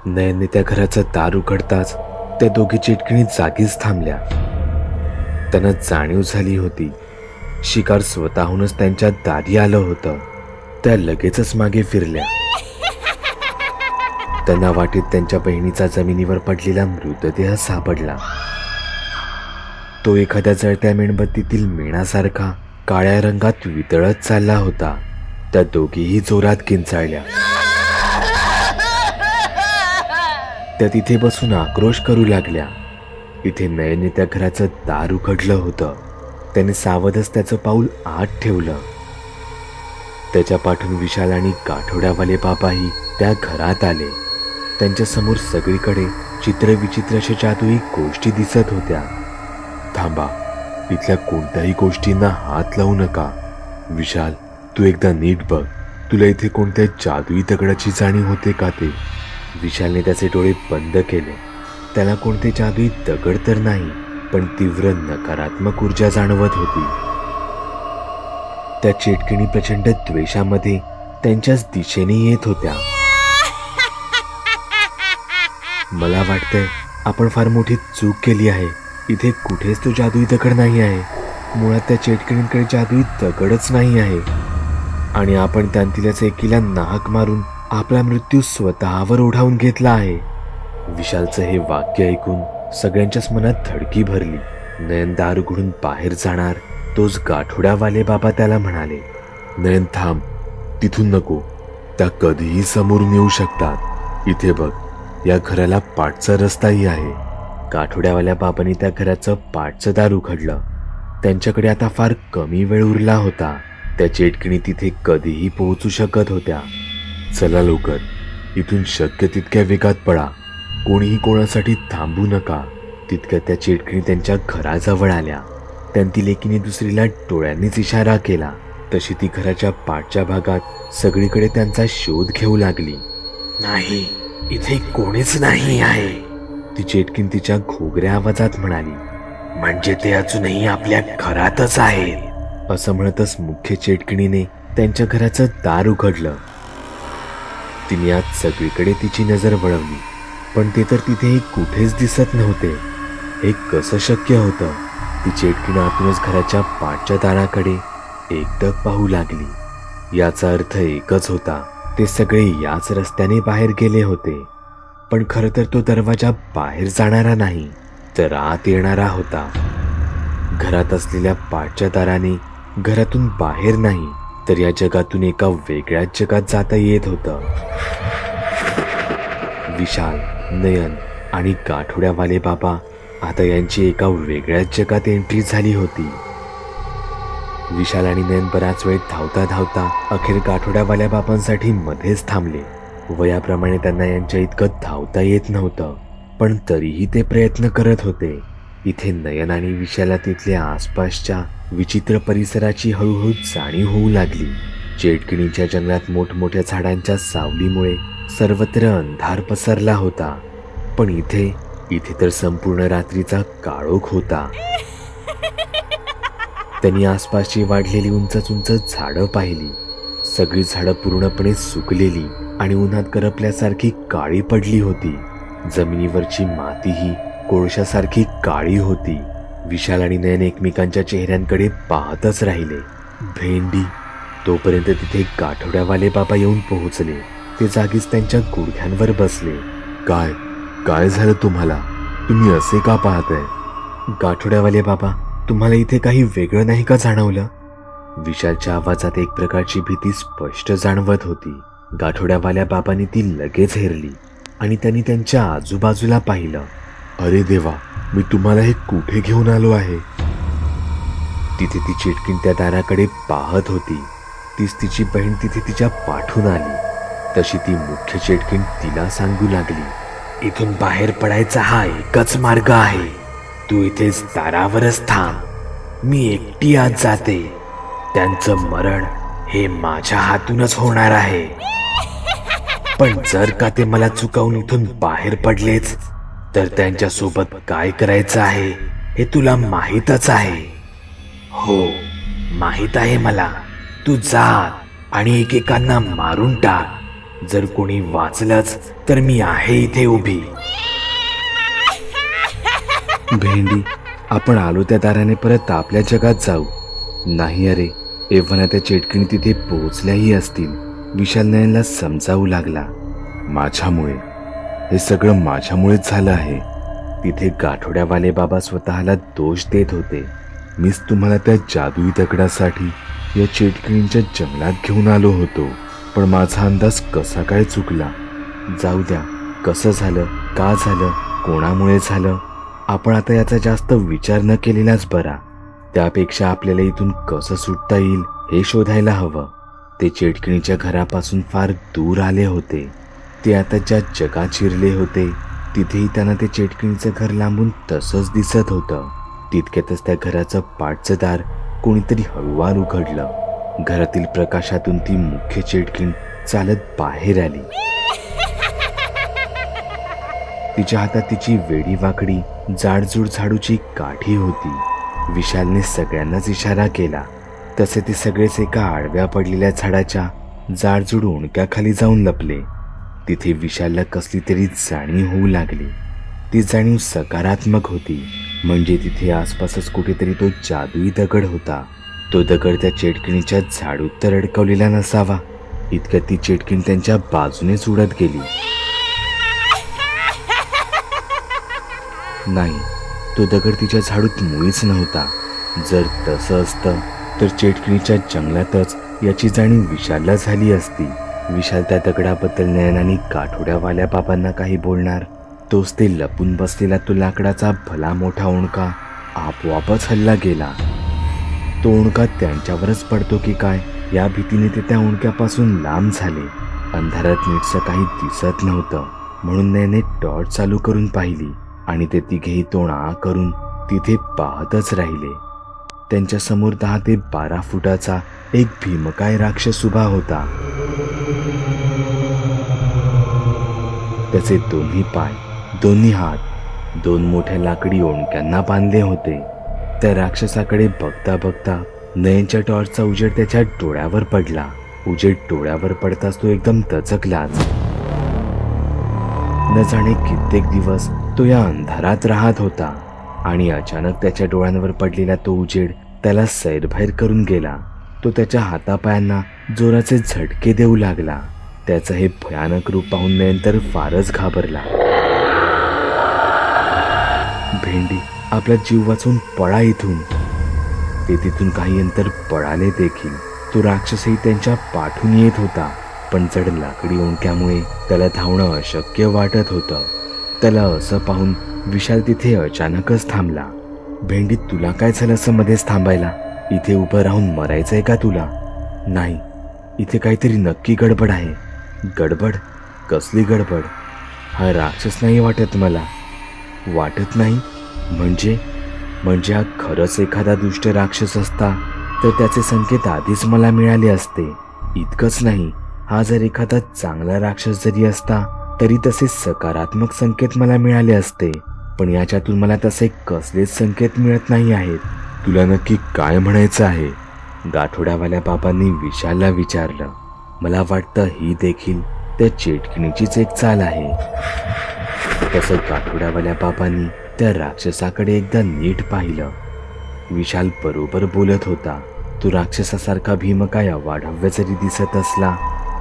नयनने त्या घराचं दार उघडताच त्या दोघी चिटकिणी जागीच थांबल्या. त्यांना जाणीव झाली होती शिकार स्वतःहूनच त्यांच्या दारी आलं होतं. त्या लगेचच मागे फिरल्या. त्यांना वाटेत त्यांच्या बहिणीचा जमिनीवर पडलेला मृतदेह सापडला. तो एखाद्या जळत्या मेणबत्तीतील मेणासारखा काळ्या रंगात वितळत चालला होता. त्या दोघीही जोरात किंचाळल्या. त्या तिथे बसून आक्रोश करू लागल्या. इथे नयनने त्या घराचं दार उघडलं होतं. त्याने सावधच त्याचं पाऊल आत ठेवलं. त्याच्या पाठून विशाल आणि गाठोड्यावाले बाबाही त्या घरात आले. त्यांच्या समोर सगळीकडे चित्रविचित्र अशा जादुई गोष्टी दिसत होत्या. थांबा, इथल्या कोणत्याही गोष्टींना हात लावू नका. विशाल, तू एकदा नीट बघ. तुला इथे कोणत्या जादुई दगडाची जाणीव होते का ते? विशालने त्याचे डोळे बंद केले. त्याला कोणते जादुई दगड तर नाही, पण तीव्र नकारात्मक ऊर्जा जाणवत होती. त्या चिटकिणी प्रचंड द्वेषामध्ये त्यांच्याच दिशेने येत होत्या. मला वाटतंय आपण फार मोठी चूक केली आहे. इथे कुठेच तो जादुई दगड नाही आहे. मुळात त्या चिटकिणींकडे जादुई दगडच नाही आहे आणि आपण त्यांतीलच एकीला नाहक मारून आपला मृत्यू स्वतःवर ओढावून घेतला आहे. विशालचं हे वाक्य ऐकून सगळ्यांच्याच मनात धडकी भरली. नयन दार उघडून बाहेर जाणार तोच गाठोड्यावाले बाबा त्याला म्हणाले, नयन थांब, तिथून नको. त्या कधीही समोरून येऊ शकतात. इथे बघ, या घराला पाठचा रस्ताही आहे. गाठोड्यावाल्या बाबांनी त्या घराचं पाठचं दार उघडलं. त्यांच्याकडे आता फार कमी वेळ उरला होता. त्या चिटकिणी तिथे कधीही पोहोचू शकत होत्या. चला लवकर, इथून शक्य तितक्या वेगात पळा. कोणीही कोणासाठी थांबू नका. तितक्या त्या चिटकिणी त्यांच्या घराजवळ आल्या. त्यांतील एकीने दुसरीला डोळ्यांनीच इशारा केला. तशी ती घराच्या पाठच्या भागात सगळीकडे त्यांचा शोध घेऊ लागली. नाही, इथे कोणीच नाही आहे, ती चिटकीन तिच्या घोगऱ्या आवाजात म्हणाली. म्हणजे ते अजूनही आपल्या घरातच आहेत. असं म्हणतच मुख्य चिटकिणीने त्यांच्या घराचं दार उघडलं. तिने आज सगळीकडे तिची नजर वळवली, पण ते तर तिथे कुठेच दिसत नव्हते. हे कसं शक्य होतं? ती चिटकीण आतूनच घराच्या पाठच्या दाराकडे एकटक पाहू लागली. याचा अर्थ एकच होता, ते सगळे याच रस्त्याने बाहेर गेले होते. पण खरं तर तो दरवाजा बाहेर जाणारा नाही, तर आत येणारा होता. घरात असलेल्या पाठच्या दाराने घरातून बाहेर नाही, तर या जगातून एका वेगळ्याच जगात जाता येत होतं. विशाल, नयन आणि गाठोड्यावाले बाबा आता यांची एका वेगळ्याच जगात एंट्री झाली होती. विशाल आणि नयन बराच वेळ धावता धावता अखेर गाठोड्यावाल्या बाबांसाठी मध्येच थांबले. वयाप्रमाणे त्यांना यांच्या इतकं धावता येत नव्हतं, पण तरीही ते प्रयत्न करत होते. इथे नयन आणि विशाला तिथल्या आसपासच्या विचित्र परिसराची हळूहळू जाणीव होऊ लागली. चिटकिणीच्या जंगलात मोठमोठ्या झाडांच्या सावलीमुळे सर्वत्र अंधार पसरला होता, पण इथे तर संपूर्ण रात्रीचा काळोख होता. त्यांनी आसपासची वाढलेली उंच उंच झाडं पाहिली. सगळी झाडं पूर्णपणे सुकलेली आणि उन्हात करपल्यासारखी काळी पडली होती. जमिनीवरची मातीही कोळशासारखी काळी होती. विशाल आणि नयन एकमेकांच्या चेहऱ्यांकडे पाहतच राहिले. भेंडी. तोपर्यंत तिथे गाठोड्यावाले बाबा येऊन पोहोचले. ते जागीच त्यांच्या गुडघ्यांवर बसले. काय झालं तुम्हाला? तुम्ही असे का पाहताय? गाठोड्यावाले बाबा, तुम्हाला इथे काही वेगळं नाही का जाणवलं? विशालच्या आवाजात एक प्रकारची भीती स्पष्ट जाणवत होती. गाठोड्यावाल्या बाबांनी ती लगेच हेरली आणि त्यांनी त्यांच्या आजूबाजूला पाहिलं. अरे देवा, मी तुम्हाला हे कुठे घेऊन आलो आहे? तिथे ती चिटकीण त्या दाराकडे पाहत होती. तीच तिची बहीण तिथे तिच्या पाठून आली. तशी ती मुख्य चिटकीण तिला सांगू लागली, इथून बाहेर पडायचा हा एकच मार्ग आहे. तू इथेच दारावरच थांब. मी एकटी आत जाते. त्यांचं मरण हे माझ्या हातूनच होणार आहे. पण जर का ते मला चुकावून इथून बाहेर पडलेच, तर त्यांच्यासोबत काय करायचं आहे हे तुला माहीतच आहे. हो, माहीत आहे मला. तू जा आणि एकेकांना मारून टाक. जर कोणी वाचलंच तर मी आहे इथे उभी. भेंडी, आपण आलो त्या दाराने परत आपल्या जगात जाऊ. नाही अरे, एव्हाना त्या चेटकीणी तिथे पोहोचल्याही असतील. विशाल नयनला समजावू लागला. माझ्यामुळे, हे सगळं माझ्यामुळेच झालं आहे. तिथे गाठोड्यावाले बाबा स्वतःला दोष देत होते. मीच तुम्हाला त्या जादुई दगडासाठी या चेटकिणींच्या जंगलात घेऊन आलो होतो. पण माझा अंदाज कसा काय चुकला. जाऊ द्या, कसं झालं, का झालं, कोणामुळे झालं, आपण आता याचा जास्त विचार न केलेलाच बरा. त्यापेक्षा आपल्याला इथून कसं सुटता येईल हे शोधायला हवं. ते चेटकिणीच्या घरापासून फार दूर आले होते. ते आता ज्या जगात शिरले होते तिथेही त्यांना ते चेटकिणीचं घर लांबून तसंच दिसत होतं. तितक्यातच त्या घराचं पाठचं दार कोणीतरी हळूवार उघडलं. घरातील प्रकाशातून ती मुख्य चेटकीण चालत बाहेर आली. तिच्या हातात तिची वेडी वाकडी जाडजूड झाडूची काठी होती. विशालने सगळ्यांनाच इशारा केला. तसे ते सगळेच एका आडव्या पडलेल्या झाडाच्या जाडजूड ओंडक्याखाली जाऊन लपले. तिथे विशालला कसली तरी जाणीव होऊ लागली. ती जाणीव सकारात्मक होती. म्हणजे तिथे आसपासच कुठेतरी तो जादुई दगड होता. तो दगड त्या चेटकिणीच्या झाडूत तर अडकवलेला नसावा. इतक्यात ती चेटकीण त्यांच्या बाजूनेच उडत गेली. नाही, तो दगड तिच्या झाडूत मुळीच नव्हता. जर तसं असतं तर चेटकिणीच्या जंगलातच याची जाणीव विशालला झाली असती. विशाल त्या दगडाबद्दल नयनाने गाठोड्यावाल्या बाबांना काही बोलणार. तोच ते लपून बसलेला तो लाकडाचा भला मोठा ओंडका आपोआपच हल्ला गेला. तो ओंडका त्यांच्यावरच पडतो की काय या भीतीने ते त्या ओंडक्यापासून लांब झाले. अंधारात नीटसं काही दिसत नव्हतं. म्हणून नयने टॉर्च चालू करून पाहिली आणि ते तिघेही तोंड आ करून तिथे पाहतच राहिले. त्यांच्या समोर 10 ते 12 फुटाचा एक भीमकाय राक्षस उभा होता. त्याचे दोन्ही पाय, दोन्ही हात 2 मोठ्या लाकडी ओंडक्यांना बांधले होते. त्या राक्षसाकडे बघता बघता नयनच्या टॉर्चचा उजेड त्याच्या डोळ्यावर पडला. उजेड डोळ्यावर पडताच तो एकदम दचकलाच. न जाणे कित्येक दिवस तो या अंधारात राहत होता आणि अचानक त्याच्या डोळ्यांवर पडलेला तो उजेड त्याला सैरभैर करून गेला. तो त्याच्या हातापायांना जोराचे झटके देऊ लागला. त्याचं हे भयानक रूप पाहून नयन तर फारच घाबरला. भेंडी, आपला जीव वाचून पळा इथून. ते तिथून काही अंतर पळाले देखील. तो राक्षसही त्यांच्या पाठून येत होता. पण जड लाकडी ओंडक्यामुळे त्याला धावणं अशक्य वाटत होतं. त्याला असं पाहून विशाल तिथे अचानकच थांबला. भेंडी, तुला काय झालं असं मध्येच थांबायला? इथे उभं राहून मरायचंय का तुला? नाही, इथे काहीतरी नक्की गडबड आहे. गडबड? कसली गडबड? हा राक्षस नाही वाटत मला. वाटत नाही? म्हणजे हा खरंच एखादा दुष्ट राक्षस असता तर त्याचे संकेत आधीच मला मिळाले असते. इतकंच नाही, हा जर एखादा चांगला राक्षस जरी असता तरी तसे सकारात्मक संकेत मला मिळाले असते. पण याच्यातून मला तसे कसलेच संकेत मिळत नाही आहेत. तुला नक्की काय म्हणायचं आहे? गाठोड्यावाल्या बाबांनी विशालला विचारलं. मला वाटतं ही देखील त्या चेटकिणीचीच एक चाल आहे. तसं गाठोड्यावाल्या बाबांनी त्या राक्षसाकडे एकदा नीट पाहिलं. विशाल बरोबर बोलत होता. तो राक्षसासारखा भीमकाय अवाढव्य जरी दिसत असला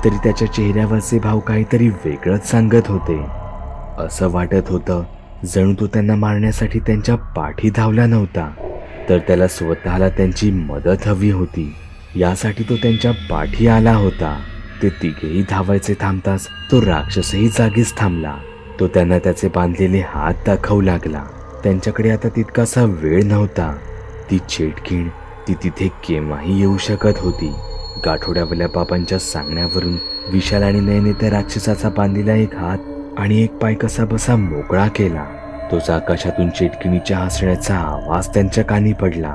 तरी त्याच्या चेहऱ्यावरचे भाव काहीतरी वेगळंच सांगत होते. असं वाटत होतं जणू तो त्यांना मारण्यासाठी त्यांच्या पाठी धावला नव्हता, तर त्याला स्वतःला त्यांची मदत हवी होती. यासाठी तो त्यांच्या पाठी आला होता. ते तिघेही धावायचे थांबताच तो राक्षसही जागीच थांबला. तो त्यांना त्याचे बांधलेले हात दाखवू लागला. त्यांच्याकडे आता तितकासा वेळ नव्हता. ती चेटकीण ती तिथे केव्हाही येऊ शकत होती. गाठोड्यावाल्या बाबांच्या सांगण्यावरून विशाल आणि नयने त्या राक्षसाचा बांधलेला एक हात आणि एक पाय कसा बसा मोकळा केला. तोच आकाशातून चेटकिणीच्या हसण्याचा आवाज त्यांच्या कानी पडला.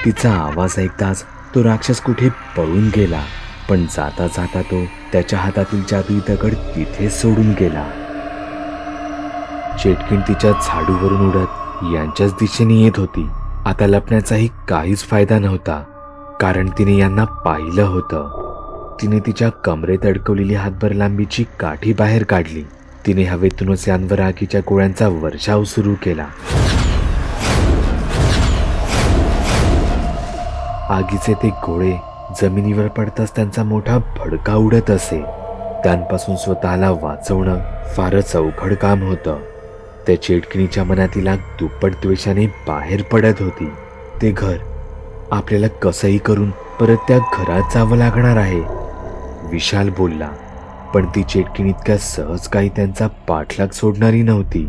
तिचा आवाज ऐकताच तो राक्षस कुठे पळून गेला. पण जाता जाता तो त्याच्या हातातील जादुई दगड तिथेच सोडून गेला. चेटकीण तिच्या झाडूवरून उडत यांच्याच दिशेने येत होती. आता लपण्याचाही काहीच फायदा नव्हता, कारण तिने यांना पाहिलं होतं. तिने तिच्या कमरेत अडकवलेली हातभर लांबीची काठी बाहेर काढली. तिने हवेतूनच यांवर आगीच्या गोळ्यांचा वर्षाव सुरू केला. आगीचे ते गोळे जमिनीवर पडताच त्यांचा मोठा भडका उडत असे. त्यांपासून स्वतःला वाचवणं फारच अवघड काम होतं. त्या चेटकिणीच्या मनातील आग दुप्पट द्वेषाने बाहेर पडत होती. ते घर आपल्याला कसंही करून परत त्या घरात जावं लागणार आहे, विशाल बोलला. पण ती चेटकिणी इतक्या सहज काही त्यांचा पाठलाग सोडणारी नव्हती.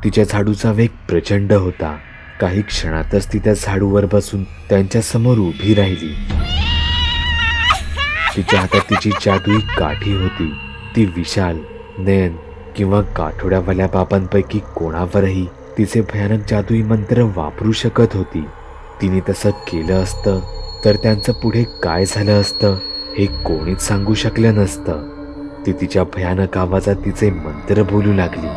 तिच्या झाडूचा वेग प्रचंड होता. काही क्षणातच ती त्या झाडूवर बसून त्यांच्या समोर उभी राहिली. तिच्या हातात तिची जादुई काठी होती. ती विशाल, नयन किंवा गाठोड्यावाल्या बाबांपैकी कोणावरही तिचे भयानक जादुई मंत्र वापरू शकत होती. तिने तसं केलं असतं तर त्यांचं पुढे काय झालं असतं हे कोणीच सांगू शकलं नसतं. ती तिच्या भयानक आवाजात तिचे मंत्र बोलू लागली.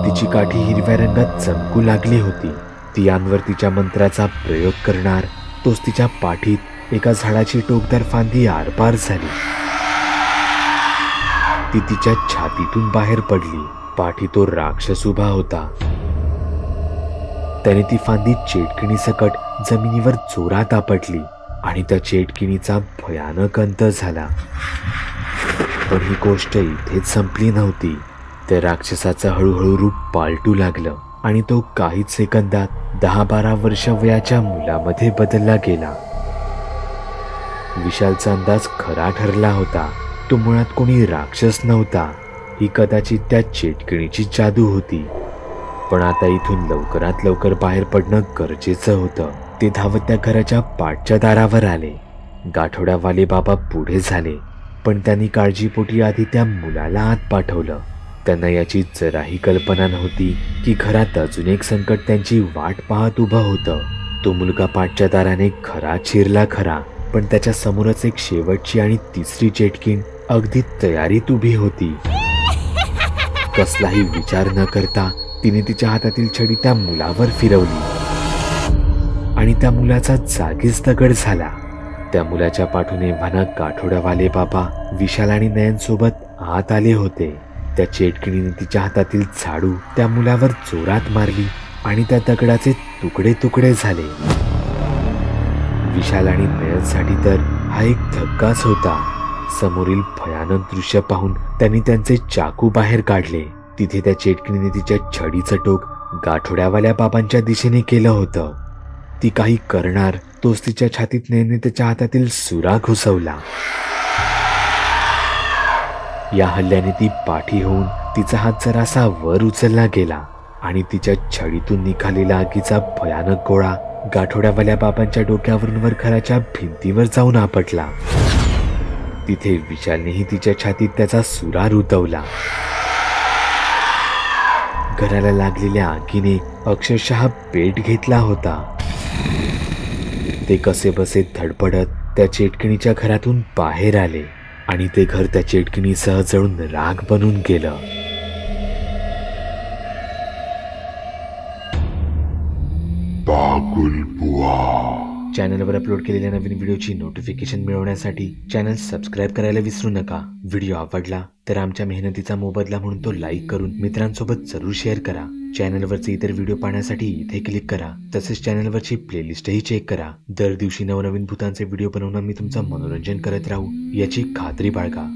तिची काठी हिरव्या रंगात चमकू लागली होती. ती यांवर तिच्या मंत्राचा प्रयोग करणार तोच तिच्या पाठीत एका झाडाची टोकदार फांदी आरपार झाली. ती तिच्या छातीतून बाहेर पडली. पाठी तो राक्षस उभा होता. त्याने ती फांदी चेटकिणी सकट जमिनीवर जोरात आपटली आणि त्या चेटकिणीचा भयानक अंत झाला. पण ही गोष्ट इथेच संपली नव्हती. त्या राक्षसाचं हळूहळू रूप पालटू लागलं आणि तो काहीच सेकंदात 10-12 वर्ष वयाच्या मुलामध्ये बदलला गेला. विशालचा अंदाज खरा ठरला होता. तो मुळात कोणी राक्षस नव्हता. ही कदाचित त्या चेटकिणीची जादू होती. पण आता इथून लवकरात लवकर बाहेर पडणं गरजेचं होतं. ते धावत त्या घराच्या पाठच्या दारावर आले. गाठोड्यावाले बाबा पुढे झाले, पण त्यांनी काळजीपोटी आधी त्या मुलाला आत पाठवलं. त्यांना याची जराही कल्पना नव्हती की घरात अजून एक संकट त्यांची वाट पाहत उभं होतं. तो मुलगा पाठच्या दाराने खरा शिरला खरा, पण त्याच्या समोरच एक शेवटची आणि तिसरी चेटकीण अगदी तयारीत उभी होती. कसलाही विचार न करता तिने तिच्या हातातील छडी त्या मुलावर फिरवली आणि त्या मुलाचा जागीच दगड झाला. त्या मुलाच्या पाठून एव्हाना गाठोड्यावाले बाबा विशाल आणि नयन सोबत आत आले होते. त्या चेटकिणीने तिच्या हातातील झाडू त्या मुलावर जोरात मारली आणि त्या दगडाचे तुकडे तुकडे झाले. विशाल आणि नयनसाठी तर हा एक धक्काच होता. समोरील भयानक दृश्य पाहून त्यांनी त्यांचे चाकू बाहेर काढले. तिथे त्या चेटकिणीने तिच्या छडीचं टोक गाठोड्यावाल्या बाबांच्या दिशेने केलं होतं. ती काही करणार तोच तिच्या छातीत नयनने त्याच्या हातातील सुरा घुसवला. या हल्ल्याने ती पाठी होऊन तिचा हात जरासा वर उचलला गेला आणि तिच्या छडीतून निघालेला आगीचा भयानक गोळा गाठोड्यावाल्या बाबांच्या डोक्यावरून वर घराच्या भिंतीवर जाऊन आपटला. तिथे विशालनेही तिच्या छातीत त्याचा सुरा रुतवला. घराला लागलेल्या आगीने अक्षरशः पेट घेतला होता. ते कसेबसे धडपडत त्या चेटकिणीच्या घरातून बाहेर आले आणि ते घर त्या चेटकिणीसह जळून राख बनून गेलं. चॅनलवर अपलोड केलेल्या नवीन व्हिडिओची नोटिफिकेशन मिळवण्यासाठी चॅनल सबस्क्राईब करायला विसरू नका. व्हिडिओ आवडला तर आमच्या मेहनतीचा मोबदला म्हणून तो लाईक करून मित्रांसोबत जरूर शेअर करा. चॅनलवरचे इतर व्हिडिओ पाहण्यासाठी इथे क्लिक करा. तसेच चॅनलवरची प्लेलिस्टही चेक करा. दर दिवशी नवनवीन भूतांचे व्हिडिओ बनवून मी तुमचं मनोरंजन करत राहू याची खात्री बाळगा.